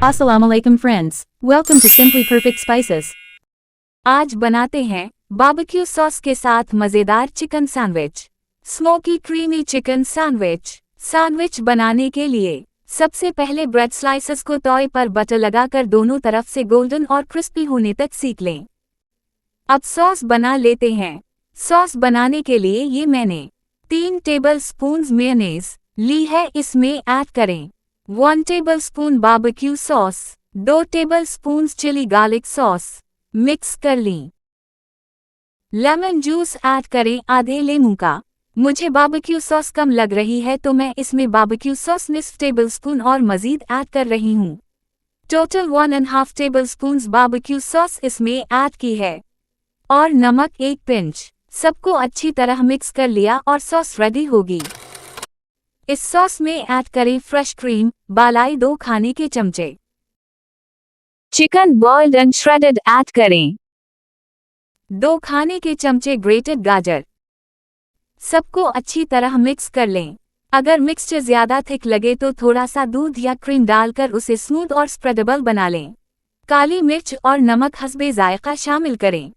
Assalamu alaikum friends. Welcome to Simply Perfect Spices. आज बनाते हैं बारबेक्यू सॉस के साथ मज़ेदार chicken sandwich. Smoky creamy chicken sandwich बनाने के लिए सबसे पहले ब्रेड स्लाइसेस को तवे पर बटर लगाकर दोनों तरफ से गोल्डन और क्रिस्पी होने तक सेक लें। अब सॉस बना लेते हैं। सॉस बनाने के लिए ये मैंने 3 टेबलस्पून मेयोनेज़ ली है, इसमें ऐड करें 1 tablespoon barbecue sauce, 2 tablespoon chili garlic sauce, mix कर लें। लेमन जूस ऐड करें आधे लीमू का। मुझे बारबेक्यू सॉस कम लग रही है तो मैं इसमें बारबेक्यू सॉस ½ टेबलस्पून और मज़ीद ऐड कर रही हूँ। टोटल 1½ टेबलस्पून बारबेक्यू सॉस इसमें ऐड की है और नमक 1 पिंच। सबको अच्छी तरह मिक्स कर लिया और सॉस रेडी होगी। इस सॉस में ऐड करें फ्रेश क्रीम, बालाई 2 खाने के चमचे। Chicken boiled and shredded add करें 2 खाने के चमचे ग्रेटेड गाजर। सबको अच्छी तरह मिक्स कर लें। अगर मिक्सचर ज़्यादा थिक लगे तो थोड़ा सा दूध या क्रीम डालकर उसे स्मूथ और स्प्रेडेबल बना लें। काली मिर्च और नमक हस्बे जायका शामिल करें।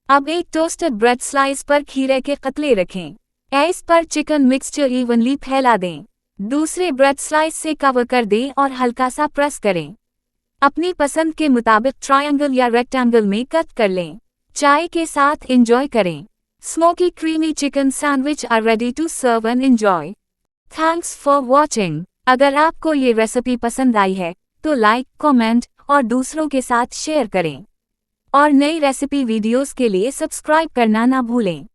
अब एक टोस्टेड ब्रेड स्लाइस पर खीरे के कतले रखें। इस पर चिकन मिक्सचर इवनली फैला दें। दूसरे ब्रेड स्लाइस से कवर कर दें और हल्का सा प्रेस करें। अपनी पसंद के मुताबिक ट्रायंगल या रेक्टेंगल में कट कर लें। चाय के साथ एंजॉय करें। Smoky creamy chicken sandwich are ready to serve and enjoy. Thanks for watching. अगर आपको ये रेसिपी पसंद आई है तो लाइक, कमेंट और दूसरों के साथ शेयर करें। और नई रेसिपी वीडियोस के लिए सब्सक्राइब करना ना भूलें।